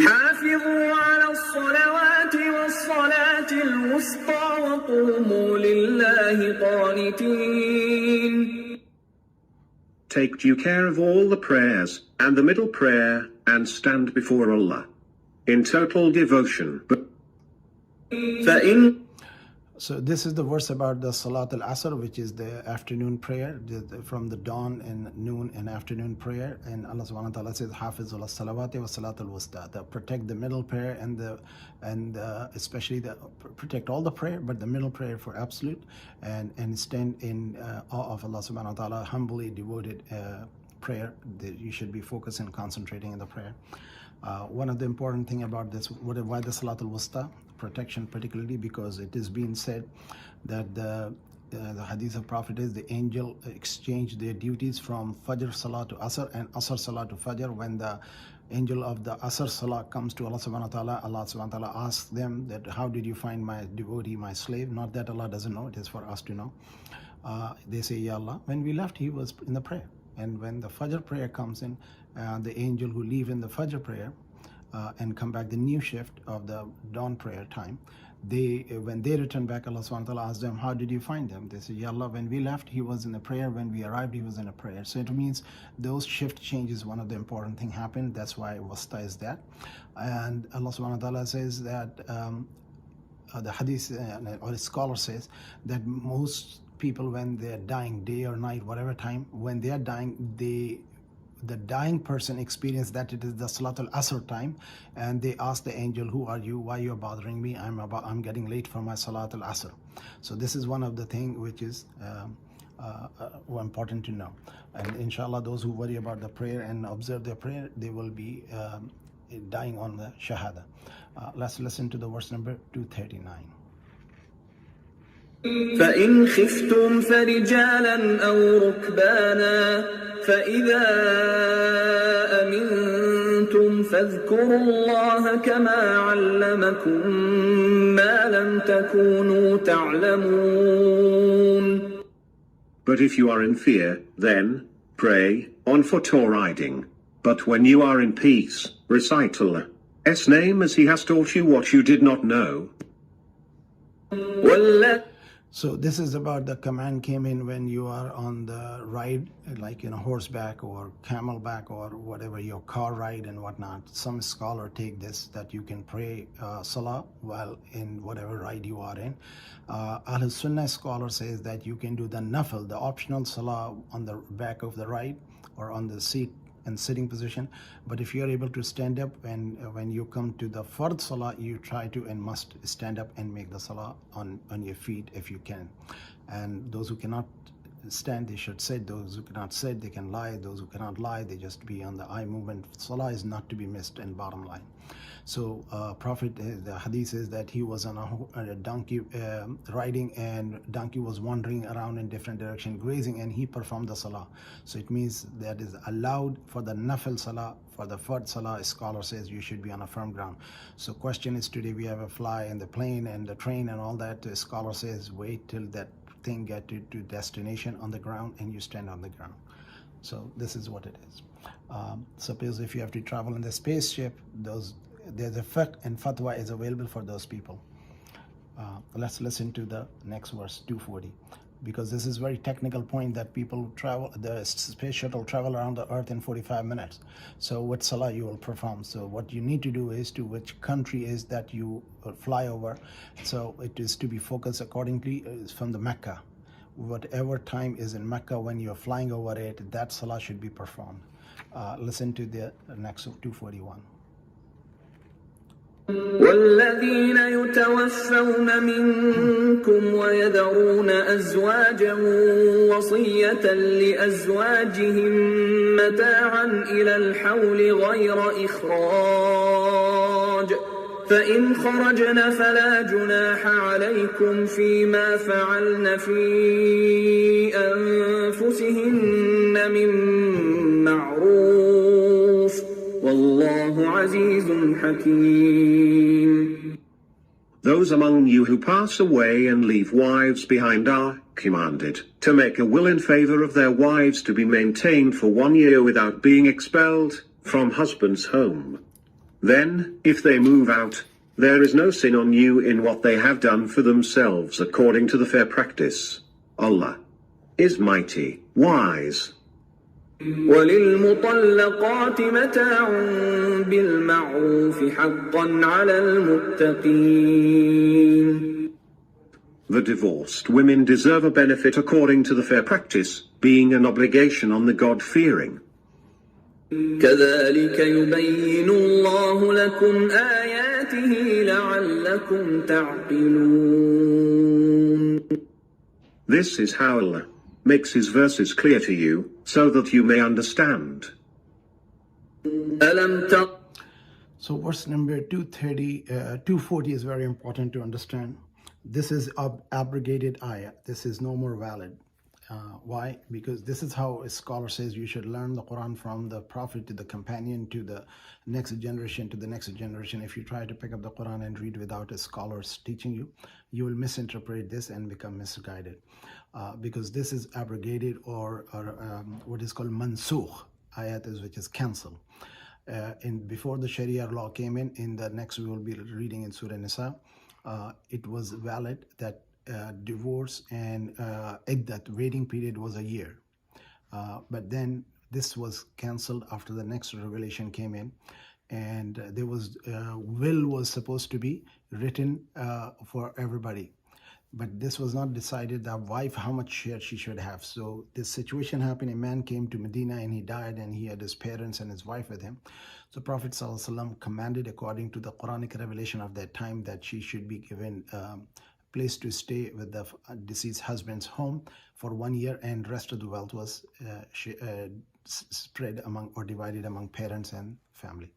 حافظوا على الصلوات والصلاة الوسطى وقوموا لله قانتين. Take due care of all the prayers, and the middle prayer, and stand before Allah in total devotion. So this is the verse about the Salat al-Asr, which is the afternoon prayer, from the dawn and noon and afternoon prayer. And Allah subhanahu wa ta'ala says, Hafiz ala salawati wa salat al-wusta. Protect the middle prayer and especially protect all the prayer, but the middle prayer for absolute, and stand in awe of Allah subhanahu wa ta'ala, humbly devoted prayer. That you should be focused and concentrating in the prayer. One of the important thing about this, why the Salat al-Wusta, protection particularly, because it is being said that the hadith of Prophet is the angel exchange their duties from Fajr Salat to Asr and Asr Salat to Fajr. When the angel of the Asr Salat comes to Allah subhanahu wa ta'ala, Allah subhanahu wa ta'ala asks them that how did you find my devotee, my slave? Not that Allah doesn't know, it is for us to know. They say, Ya Allah, when we left he was in the prayer. And when the Fajr prayer comes in, the angel who leave in the Fajr prayer and come back the new shift of the dawn prayer time, when they return back, Allah subhanahu wa ta'ala asks them, how did you find them? They say, Ya Allah, when we left he was in the prayer, when we arrived he was in a prayer. So it means those shift changes, one of the important thing happened. That's why wasta is that. And Allah subhanahu wa ta'ala says that the hadith or the scholar says that most people, when they're dying, day or night, whatever time, when they are dying, the dying person experience that it is the Salat al-Asr time, and they ask the angel, who are you, why you are bothering me, I'm getting late for my Salat al-Asr. So this is one of the things which is important to know. And inshallah, those who worry about the prayer and observe their prayer, they will be dying on the Shahada. Let's listen to the verse number 239. فإن خفتم فرجالا أو ركبانا فإذا أمنتم فاذكروا الله كما علمكم ما لم تكونوا تعلمون. But if you are in fear, then pray on foot or riding. But when you are in peace, recite Allah's name as He has taught you what you did not know. So this is about the command came in when you are on the ride, like horseback or camelback or whatever, your car ride and whatnot. Some scholar take this that you can pray salah while in whatever ride you are in. Ahl Sunnah scholar says that you can do the nafil, the optional salah on the back of the ride or on the seat and sitting position. But if you are able to stand up, and when you come to the fard salah, you try to and must stand up and make the salah on your feet if you can. And those who cannot stand, they should sit. Those who cannot sit, they can lie. Those who cannot lie, they just be on the eye movement. Salah is not to be missed, in bottom line. So Prophet, the hadith says that he was on a donkey riding, and donkey was wandering around in different direction grazing, and he performed the salah. So it means that is allowed for the nafil salah. For the fard salah, a scholar says you should be on a firm ground. So question is, today we have a fly and the plane and the train and all that. A scholar says wait till that thing get to destination on the ground and you stand on the ground. So this is what it is. Suppose if you have to travel in the spaceship, there's a fiqh and fatwa is available for those people. Let's listen to the next verse, 240, because this is very technical point that people travel, the space shuttle travel around the earth in 45 minutes. So what salah you will perform? So what you need to do is to which country is that you fly over. So it is to be focused accordingly from the Mecca. Whatever time is in Mecca when you're flying over it, that salah should be performed. Listen to the next 241. والذين يتوفون منكم ويذرون أزواجا وصية لأزواجهم متاعا إلى الحول غير إخراج فإن خرجن فلا جناح عليكم فيما فعلن في أنفسهن من معروف والله عزيز حكيم. Those among you who pass away and leave wives behind are commanded to make a will in favor of their wives to be maintained for 1 year without being expelled from husband's home. Then, if they move out, there is no sin on you in what they have done for themselves according to the fair practice. Allah is mighty, wise. وللمطلقات متاع بالمعروف حقا على المتقين. The divorced women deserve a benefit according to the fair practice, being an obligation on the God-fearing. كذلك يبين الله لكم آياته لعلكم تعقلون. This is how Allah makes his verses clear to you, so that you may understand. So verse number 240 is very important to understand. This is abrogated ayah. This is no more valid. Why? Because this is how a scholar says you should learn the Quran from the Prophet to the companion to the next generation to the next generation. If you try to pick up the Quran and read without a scholar's teaching you, you will misinterpret this and become misguided. Because this is abrogated or what is called mansukh. Ayat is which is cancelled. Before the Sharia law came in the next we will be reading in Surah Nisa, it was valid that divorce and iddat, waiting period, was a year. But then this was cancelled after the next revelation came in, and there was will was supposed to be written for everybody. But this was not decided, the wife, how much share she should have. So this situation happened, a man came to Medina and he died, and he had his parents and his wife with him. So Prophet ﷺ commanded, according to the Quranic revelation of that time, that she should be given place to stay with the deceased husband's home for 1 year, and rest of the wealth was spread among or divided among parents and family.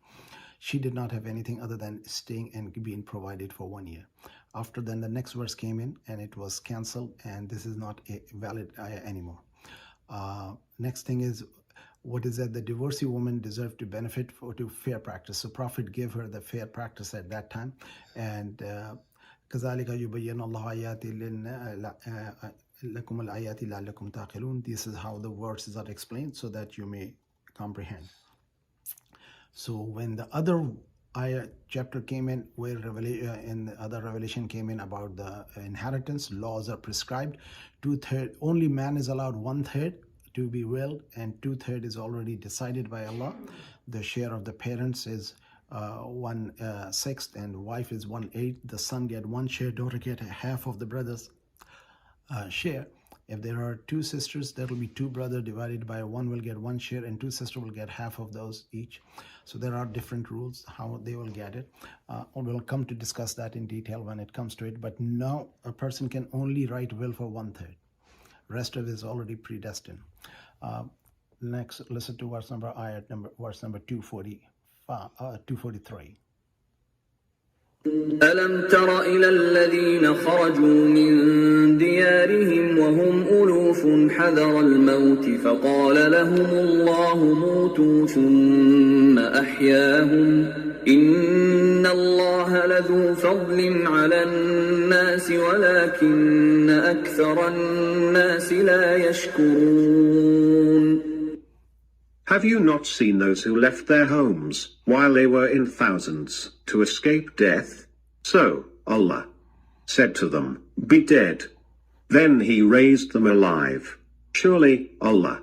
She did not have anything other than staying and being provided for 1 year. After then the next verse came in and it was cancelled, and this is not a valid ayah anymore. Next thing is, what is that? The divorcee woman deserved to benefit to fair practice. So Prophet gave her the fair practice at that time, and كذلك يبين الله آياته لكم الآيات لعلكم تعقلون. This is how the verses are explained so that you may comprehend. So when the other ayah chapter came in, where in the other revelation came in about the inheritance, laws are prescribed. 2/3, only man is allowed 1/3 to be willed, and 2/3 is already decided by Allah. The share of the parents is 1/6, and wife is 1/8. The son get 1 share, daughter get half of the brother's share. If there are 2 sisters, there will be 2 brothers divided by 1 will get 1 share, and 2 sisters will get half of those each. So there are different rules how they will get it. We'll come to discuss that in detail when it comes to it. But now a person can only write will for 1/3. Rest of it is already predestined. Next, listen to verse number 243. ألم تر إلى الذين خرجوا من ديارهم وهم ألوف حذر الموت فقال لهم الله موتوا ثم أحياهم إن الله لذو فضل على الناس ولكن أكثر الناس لا يشكرون. Have you not seen those who left their homes, while they were in thousands, to escape death? So, Allah said to them, be dead. Then he raised them alive. Surely, Allah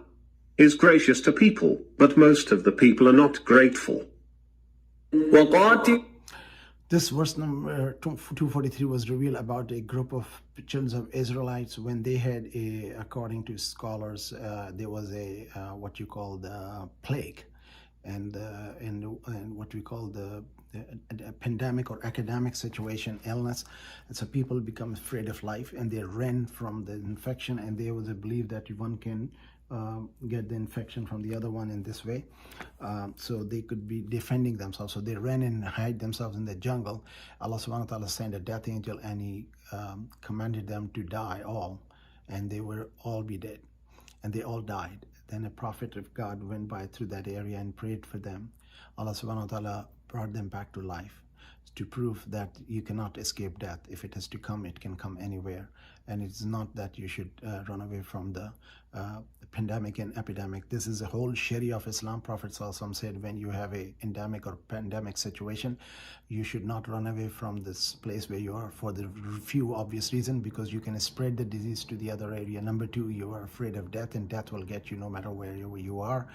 is gracious to people, but most of the people are not grateful. This verse number 243 was revealed about a group of children of Israelites when they had according to scholars, there was a what you call the plague, and what we call the pandemic or academic situation, illness. And so people become afraid of life, and they ran from the infection, and there was a belief that one can get the infection from the other one in this way, so they could be defending themselves. So they ran and hide themselves in the jungle. Allah subhanahu wa ta'ala sent a death angel, and he commanded them to die all, and they will all be dead, and they all died. Then a prophet of God went by through that area and prayed for them. Allah subhanahu wa ta'ala brought them back to life. to prove that you cannot escape death. If it has to come, it can come anywhere. And it's not that you should run away from the pandemic and epidemic. This is a whole Sharia of Islam. Prophet ﷺ said, when you have a endemic or pandemic situation, you should not run away from this place where you are for the few obvious reasons, because you can spread the disease to the other area. Number two, you are afraid of death, and death will get you no matter where you are.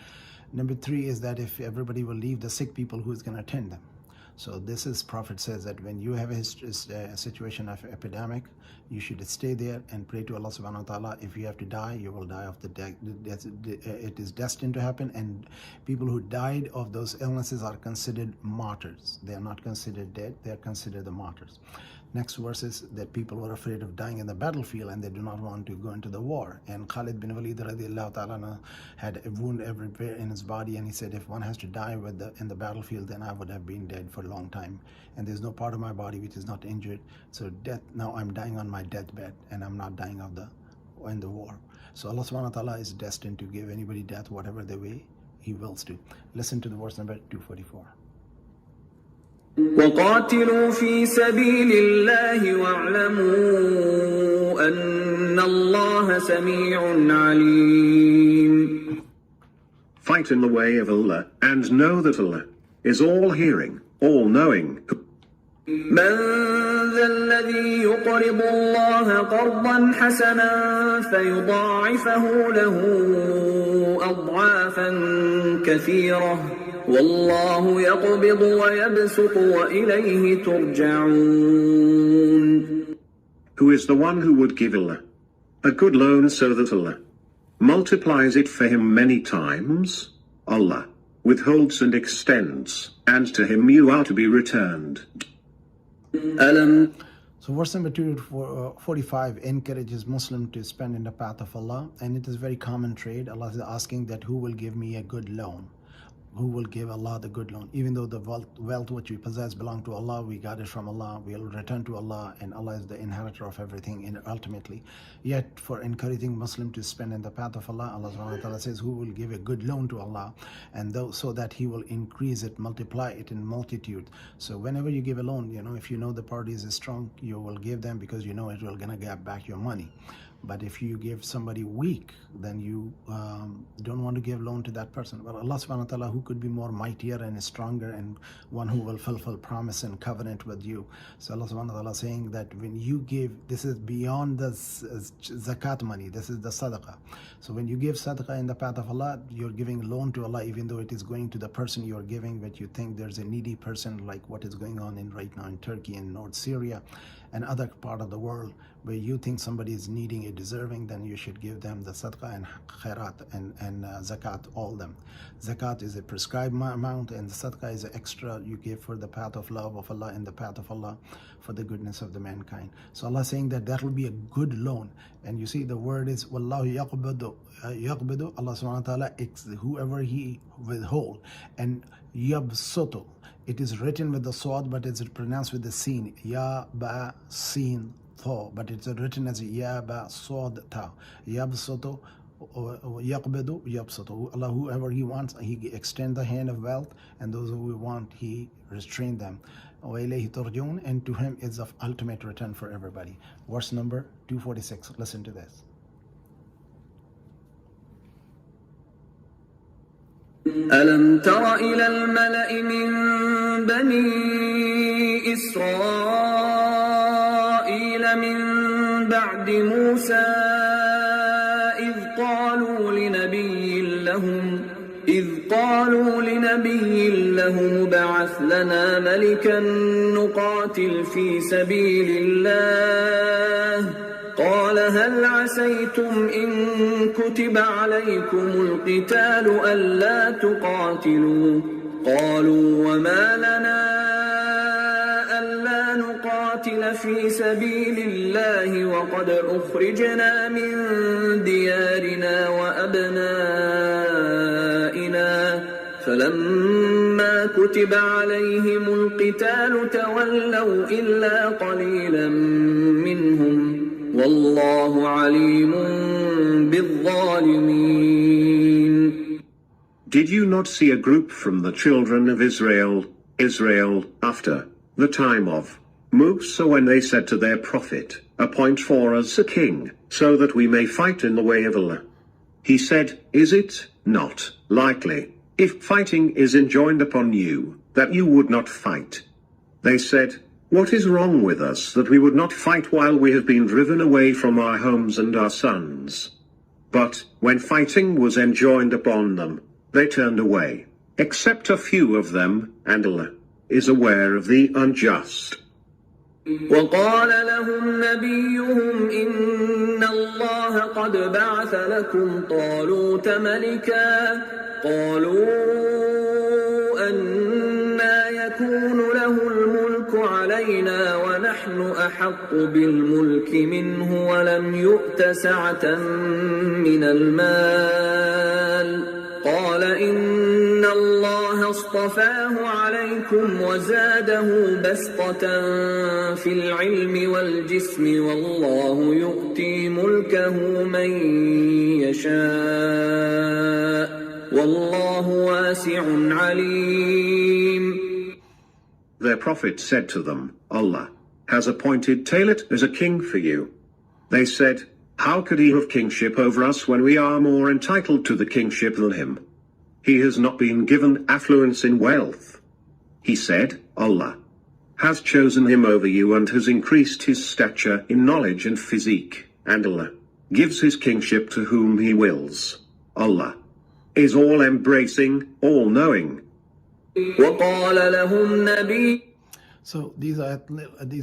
Number three is that if everybody will leave the sick people, who is going to attend them? So this is, Prophet says that when you have a situation of epidemic, you should stay there and pray to Allah subhanahu wa ta'ala. If you have to die, you will die of the death. It is destined to happen, and people who died of those illnesses are considered martyrs. They are not considered dead, they are considered the martyrs. Next verse is that people were afraid of dying in the battlefield and they do not want to go into the war. And Khalid bin Walid radiallahu ta'ala had a wound everywhere in his body, and he said, if one has to die in the battlefield, then I would have been dead for a long time. And there's no part of my body which is not injured. So death, now I'm dying on my deathbed, and I'm not dying in the war. So Allah subhanahu wa ta'ala is destined to give anybody death whatever the way He wills to. Listen to the verse number 244. وقاتلوا في سبيل الله واعلموا أن الله سميع عليم. Fight in the way of Allah, and know that Allah is all hearing, all knowing. من ذا الذي يقرض الله قرضا حسنا فيضاعفه له أضعافا كثيرة والله يقبض ويبسط وإليه ترجعون. Who is the one who would give Allah a good loan so that Allah multiplies it for him many times? Allah withholds and extends, and to him you are to be returned. So verse number 245 encourages Muslim to spend in the path of Allah, and it is very common trade. Allah is asking that who will give me a good loan? Who will give Allah the good loan? Even though the wealth which we possess belong to Allah, we got it from Allah, we'll return to Allah, and Allah is the inheritor of everything ultimately. Yet for encouraging Muslim to spend in the path of Allah, Allah subhanahu wa ta'ala says, who will give a good loan to Allah, and so that He will increase it, multiply it in multitude. So whenever you give a loan, if you know the party is strong, you will give them because you know it will gonna get back your money. But if you give somebody weak, then you don't want to give loan to that person. But Allah subhanahu wa ta'ala, who could be more mightier and stronger, and one who will fulfill promise and covenant with you. So Allah subhanahu wa ta'ala saying that when you give, this is beyond the zakat money, this is the sadaqah. So when you give sadaqah in the path of Allah, you're giving loan to Allah, even though it is going to the person you're giving, but you think there's a needy person, like what is going on right now in Turkey and North Syria and other part of the world, where you think somebody is needing a deserving, then you should give them the sadaqah and khairat and zakat, all them. Zakat is a prescribed amount, and the sadaqah is an extra you give for the path of love of Allah and the path of Allah for the goodness of the mankind. So Allah is saying that will be a good loan. And you see the word is wallahu yaqbidu. Yaqbidu, Allah subhanahu wa ta'ala, whoever He withhold, and yabsutu. It is written with the swad, but it's pronounced with the sin. Ya ba sin tha, but it's written as ya ba swad ta. Yabsutu, yaqbidu, yabsutu. Allah, whoever He wants, He extend the hand of wealth, and those who want, He restrain them. وَإِلَيْهِ تُرْجَعُونَ, and to Him is of ultimate return for everybody. Verse number 246. Listen to this. ألم تر إلى الملأ من بني إسرائيل من بعد موسى إذ قالوا لنبي لهم ابعث لنا ملكا نقاتل في سبيل الله قال هل عسيتم إن كتب عليكم القتال ألا تقاتلوا قالوا وما لنا ألا نقاتل في سبيل الله وقد أخرجنا من ديارنا وأبنائنا فلما كتب عليهم القتال تولوا إلا قليلا منهم والله عليم بالظالمين. Did you not see a group from the children of Israel, after the time of Musa when they said to their prophet, appoint for us a king, so that we may fight in the way of Allah. He said, is it not likely, if fighting is enjoined upon you, that you would not fight? They said, what is wrong with us that we would not fight while we have been driven away from our homes and our sons? But, when fighting was enjoined upon them, they turned away, except a few of them, and Allah is aware of the unjust. وقال لهم نبيهم إن الله قد بعث لكم طالوت ملكا قالوا أنى يكون له الملك علينا ونحن أحق بالملك منه ولم يؤت سعة من المال قال إن الله اصطفاه عليكم وزاده بسطة في العلم والجسم والله يؤتي ملكه من يشاء والله واسع عليم. Their prophet said to them, Allah has appointed Talut as a king for you. They said, how could he have kingship over us when we are more entitled to the kingship than him? He has not been given affluence in wealth. He said, Allah has chosen him over you and has increased his stature in knowledge and physique, and Allah gives his kingship to whom he wills. Allah is all-embracing, all-knowing. So these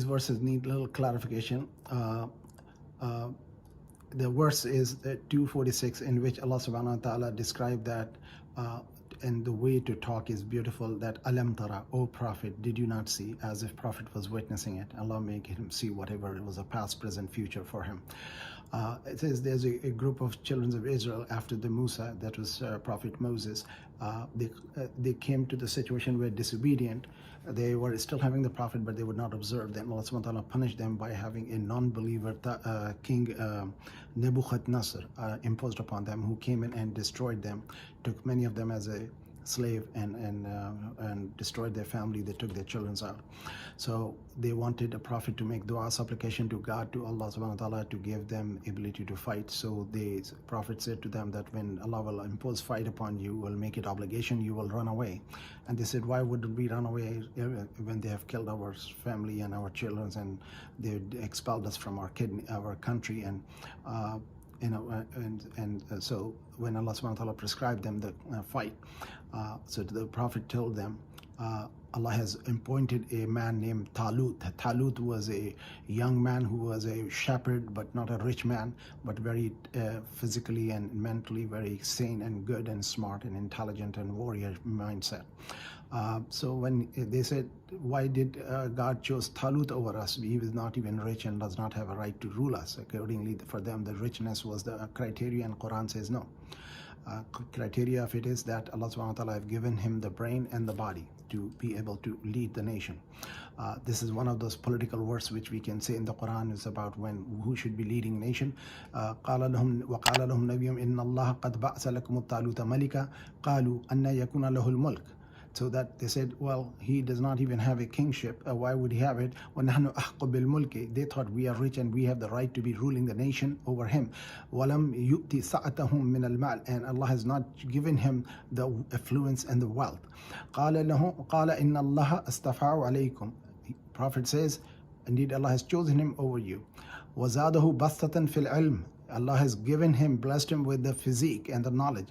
verses need a little clarification. The verse is 246, in which Allah subhanahu wa ta'ala described that and the way to talk is beautiful, that alam tara, O prophet, did you not see, as if prophet was witnessing it. Allah make him see whatever it was, a past, present, future for him. It says there's a group of children of Israel after the Musa, that was Prophet Moses. They came to the situation where disobedient. They were still having the prophet, but they would not observe them. Allah subhanahu wa ta'ala punished them by having a non-believer king Nebuchadnezzar imposed upon them, who came in and destroyed them, took many of them as a slave and destroyed their family. They took their children out. So they wanted a prophet to make dua, supplication to God, to Allah subhanahu wa ta'ala, to give them ability to fight. So the prophet said to them that when Allah will impose fight upon you, will make it obligation, you will run away. And they said, why would we run away when they have killed our family and our children, and they expelled us from our country, and so when Allah subhanahu wa ta'ala prescribed them the fight, so the prophet told them, Allah has appointed a man named Talut. Talut was a young man who was a shepherd, but not a rich man, but very physically and mentally very sane and good and smart and intelligent and warrior mindset. So when they said, why did God chose Talut over us? He was not even rich and does not have a right to rule us. Accordingly, for them, the richness was the criteria, and Quran says no. Criteria of it is that Allah subhanahu wa ta'ala have given him the brain and the body to be able to lead the nation. This is one of those political words which we can say in the Quran is about who should be leading nation. وَقَالَ لَهُمْ نَبِيٌّ إِنَّ اللَّهَ قَدْ بَعْثَ لَكُمُ الطَّالُوتَ مَلِكًا قَالُوا أَنَّ يَكُونَ لَهُ الْمُلْكُ. So that they said, well, he does not even have a kingship. Why would he have it? وَنَحْنُ أَحْقُ بِالْمُلْكِ. They thought we are rich and we have the right to be ruling the nation over him. وَلَمْ يُؤْتِ سَعَتَهُمْ مِنَ الْمَالِ. And Allah has not given him the affluence and the wealth. قَالَ إِنَّ اللَّهَ أَسْتَفَعُ عَلَيْكُمْ. Prophet says, indeed Allah has chosen him over you. وَزَادَهُ بَسْطَةً فِي الْعِلْمِ. Allah has given him, blessed him with the physique and the knowledge,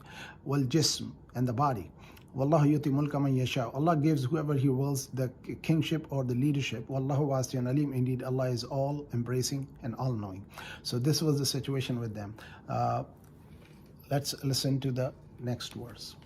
وَالْجِسْمِ, and the body. Wallahu yuti mulka man yasha. Allah gives whoever he wills the kingship or the leadership. Wallahu wasi'un alim. Indeed, Allah is all embracing and all knowing. So this was the situation with them. Let's listen to the next verse.